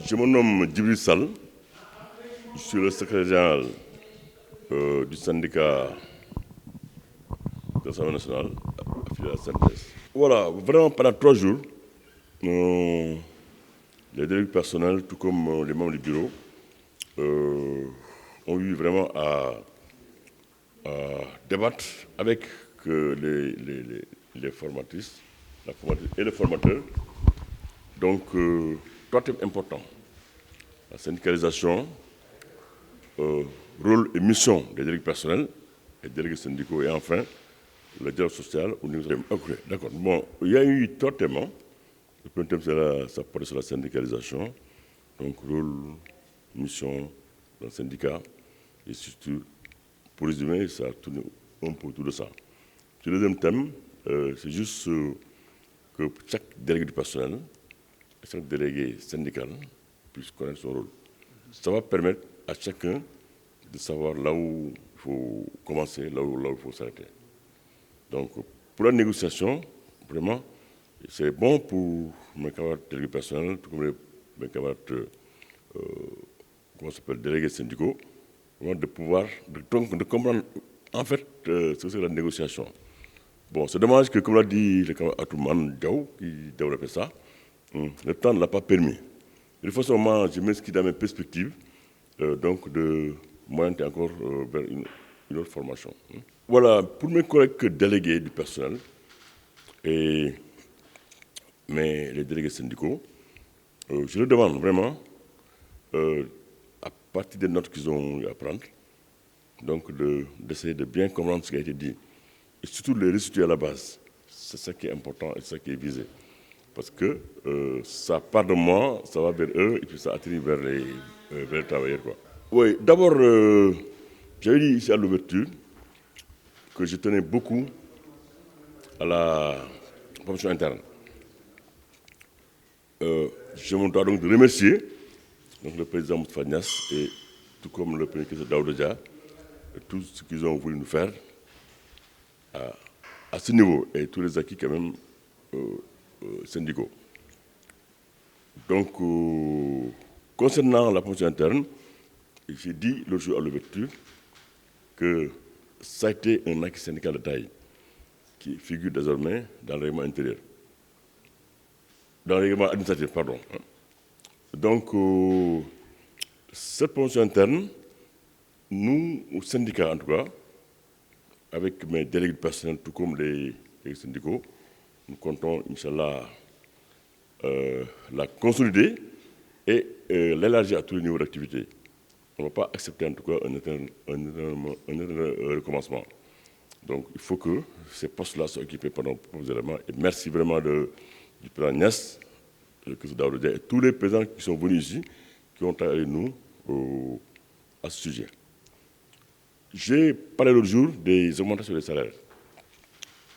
Je me nomme Djibril Sall, je suis le secrétaire général du syndicat de l'Assemblée nationale affilié à la CNTS. Voilà, vraiment pendant 3 jours, les délégués personnels, tout comme les membres du bureau, ont eu vraiment à débattre avec les formatrices, la formatrice et les formateurs. Donc, 3 thèmes importants. La syndicalisation, rôle et mission des délégués personnels et délégués syndicaux, et enfin, le dialogue social au niveau de... Ok, d'accord. Bon, il y a eu 3 thèmes. Le premier thème, ça porte sur la syndicalisation. Donc, rôle, mission dans le syndicat. Et surtout, pour résumer, ça tourne un peu autour de ça. Le deuxième thème, c'est juste que chaque délégué du personnel, chaque délégué syndical puisse connaître son rôle. Ça va permettre à chacun de savoir là où il faut commencer, là où il faut s'arrêter. Donc, pour la négociation, vraiment, c'est bon pour mes camarades délégués personnels, tout comme mes camarades délégués syndicaux, vraiment de pouvoir, de comprendre en fait ce que c'est la négociation. Bon, c'est dommage que, comme l'a dit le camarade Atouman Diaw, qui développait ça, le temps ne l'a pas permis. De toute façon, moi, je m'inscris dans mes perspectives, donc de m'orienter encore vers une autre formation. Voilà, pour mes collègues délégués du personnel et les délégués syndicaux, je leur demande vraiment, à partir des notes qu'ils ont eu à prendre, donc d'essayer de bien comprendre ce qui a été dit, et surtout de les restituer à la base. C'est ça qui est important et c'est ça qui est visé. Parce que ça part de moi, ça va vers eux, et puis ça atterrit vers les travailleurs, quoi. Oui, d'abord, j'avais dit ici à l'ouverture que je tenais beaucoup à la promotion interne. Je me dois donc de remercier donc, le président Moustapha Niasse et tout comme le premier ministre Daouda Dia, tout ce qu'ils ont voulu nous faire à ce niveau et tous les acquis quand même syndicaux. Donc, concernant la promotion interne, j'ai dit l'autre jour à l'ouverture que ça a été un acquis syndical de taille qui figure désormais dans le règlement intérieur. Dans le règlement administratif, pardon. Donc, cette promotion interne, nous, au syndicat en tout cas, avec mes délégués personnels, tout comme les syndicaux, nous comptons, Inch'Allah, la consolider et l'élargir à tous les niveaux d'activité. On ne va pas accepter en tout cas un recommencement. Donc il faut que ces postes-là soient occupés pendant plusieurs éléments. Et merci vraiment du président Niasse, le président Daouda Dia et tous les présidents qui sont venus ici, qui ont travaillé avec nous à ce sujet. J'ai parlé l'autre jour des augmentations des salaires.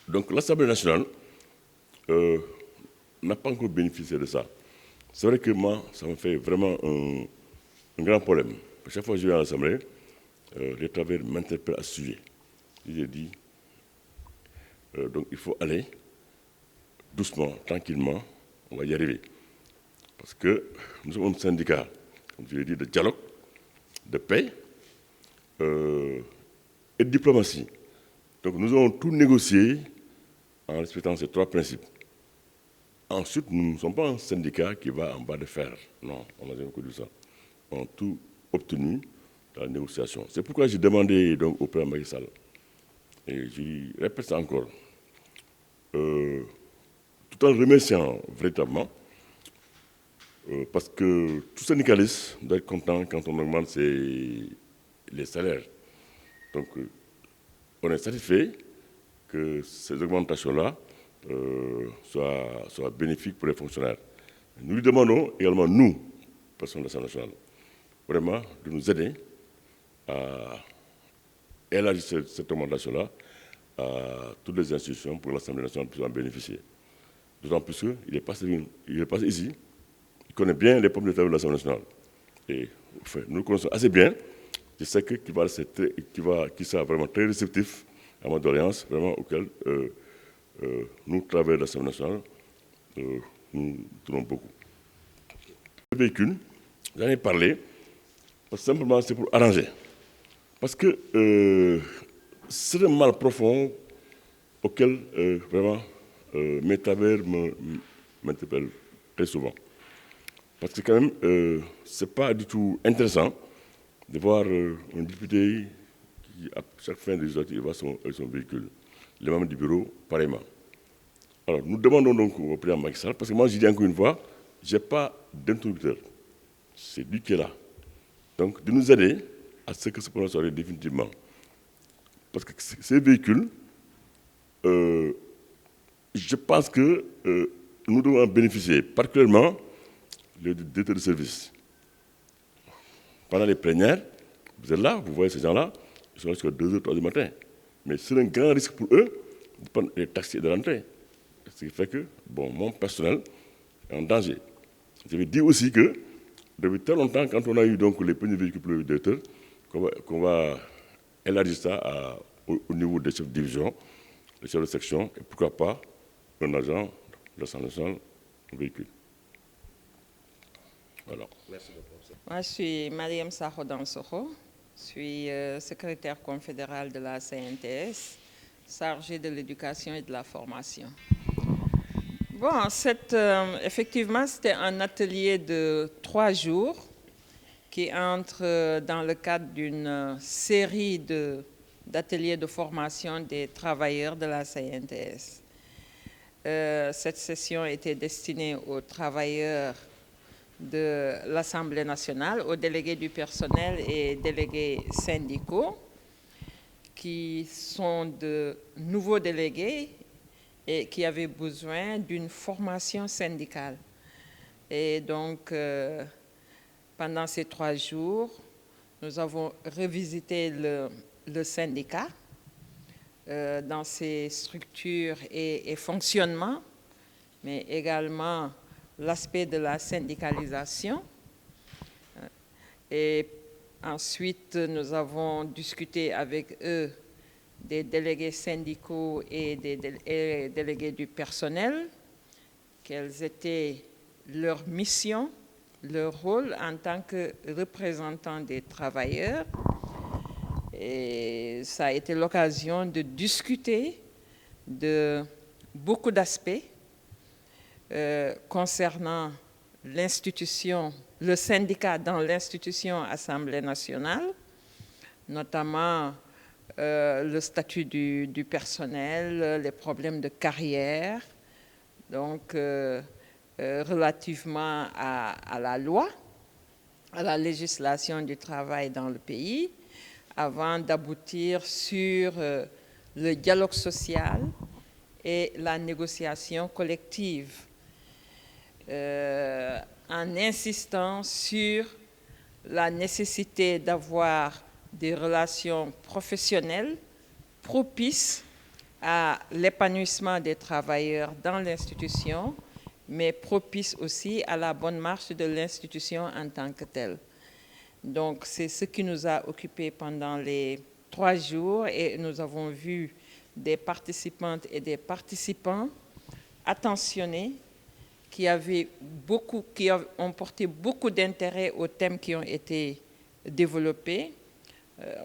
Donc l'Assemblée nationale n'a pas encore bénéficié de ça. C'est vrai que moi, ça me fait vraiment un grand problème. Chaque fois que je vais à l'Assemblée, les travailleurs m'interpellent à ce sujet. J'ai dit, donc il faut aller doucement, tranquillement, on va y arriver. Parce que nous sommes un syndicat, comme je l'ai dit, de dialogue, de paix et de diplomatie. Donc nous avons tout négocié en respectant ces 3 principes. Ensuite, nous ne sommes pas un syndicat qui va en bas de fer. Non, on n'a jamais connu ça. On a tout obtenu dans la négociation. C'est pourquoi j'ai demandé donc, au président Macky Sall, et je répète ça encore, tout en remerciant véritablement, parce que tout syndicaliste doit être content quand on augmente les salaires. Donc, on est satisfait que ces augmentations-là soient bénéfiques pour les fonctionnaires. Nous lui demandons également, nous, personnes de l'Assemblée nationale, vraiment de nous aider à élargir cette augmentation-là à toutes les institutions pour que l'Assemblée nationale puisse en bénéficier. D'autant plus qu'il est passé ici, il connaît bien les problèmes de l'Assemblée nationale. Et enfin, nous le connaissons assez bien. Je sais qu'il sera vraiment très réceptif à ma doléance, vraiment auquel nous, travailleurs de l'Assemblée nationale, nous tenons beaucoup. Le véhicule, j'en ai parlé, parce que simplement c'est pour arranger. Parce que c'est un mal profond auquel vraiment mes travers m'interpellent très souvent. Parce que quand même, c'est pas du tout intéressant de voir un député qui, à chaque fin de législature, va son véhicule. Les membres du bureau, pareillement. Alors, nous demandons donc au président Macky Sall, parce que moi, je dis encore une fois, je n'ai pas d'interlocuteur. C'est lui qui est là. Donc, de nous aider à ce que ce problème soit réglé définitivement. Parce que ces véhicules, je pense que nous devons en bénéficier, particulièrement les directeurs de service. Pendant les plénières, vous êtes là, vous voyez ces gens-là, ils sont là jusqu'à 2h, 3h du matin. Mais c'est un grand risque pour eux de prendre les taxis et de rentrer. Ce qui fait que, bon, mon personnel est en danger. Je vais dire aussi que, depuis très longtemps, quand on a eu donc les premiers véhicules pour le directeur, qu'on va élargir ça au niveau des chefs de division, des chefs de section, et pourquoi pas un agent de l'Assemblée nationale, un véhicule. Voilà. Merci beaucoup. Moi, je suis Mariam Sakho Dansokho, je suis secrétaire confédérale de la CNTS, chargée de l'éducation et de la formation. Bon, effectivement, c'était un atelier de 3 jours qui entre dans le cadre d'une série d'ateliers de formation des travailleurs de la CNTS. Cette session était destinée aux travailleurs de l'Assemblée nationale, aux délégués du personnel et délégués syndicaux, qui sont de nouveaux délégués et qui avaient besoin d'une formation syndicale. Et donc, pendant ces 3 jours, nous avons revisité le syndicat dans ses structures et fonctionnements, mais également l'aspect de la syndicalisation. Et ensuite, nous avons discuté avec eux des délégués syndicaux et des délégués du personnel, quelles étaient leurs missions, leur rôle en tant que représentants des travailleurs. Et ça a été l'occasion de discuter de beaucoup d'aspects concernant l'institution, le syndicat dans l'institution Assemblée nationale, notamment le statut du personnel, les problèmes de carrière, donc relativement à la loi, à la législation du travail dans le pays, avant d'aboutir sur le dialogue social et la négociation collective, en insistant sur la nécessité d'avoir des relations professionnelles propices à l'épanouissement des travailleurs dans l'institution, mais propices aussi à la bonne marche de l'institution en tant que telle. Donc, c'est ce qui nous a occupés pendant les 3 jours et nous avons vu des participantes et des participants attentionnés qui ont porté beaucoup d'intérêt aux thèmes qui ont été développés.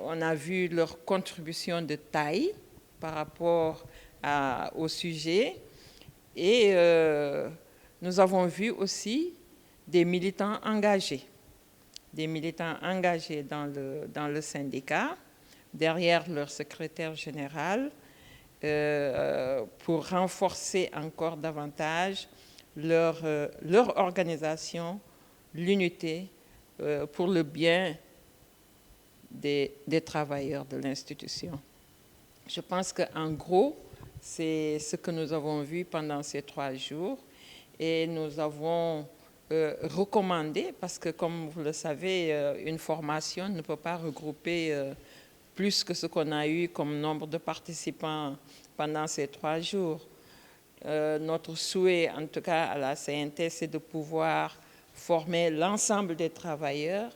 On a vu leur contribution de taille par rapport au sujet et nous avons vu aussi des militants engagés dans le syndicat, derrière leur secrétaire général, pour renforcer encore davantage leur organisation, l'unité pour le bien des travailleurs de l'institution. Je pense qu'en gros, c'est ce que nous avons vu pendant ces 3 jours et nous avons recommandé, parce que comme vous le savez, une formation ne peut pas regrouper plus que ce qu'on a eu comme nombre de participants pendant ces 3 jours. Notre souhait, en tout cas à la CNT, c'est de pouvoir former l'ensemble des travailleurs,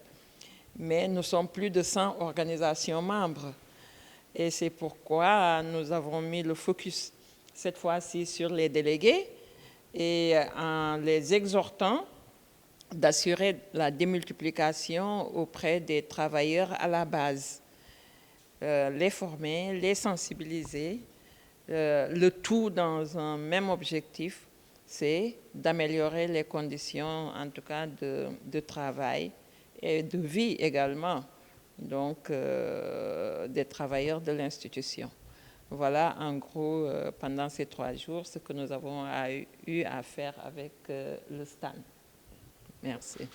mais nous sommes plus de 100 organisations membres. Et c'est pourquoi nous avons mis le focus cette fois-ci sur les délégués et en les exhortant d'assurer la démultiplication auprès des travailleurs à la base, les former, les sensibiliser, le tout dans un même objectif, c'est d'améliorer les conditions, en tout cas de travail et de vie également, donc des travailleurs de l'institution. Voilà en gros, pendant ces 3 jours, ce que nous avons eu à faire avec le stand. Merci.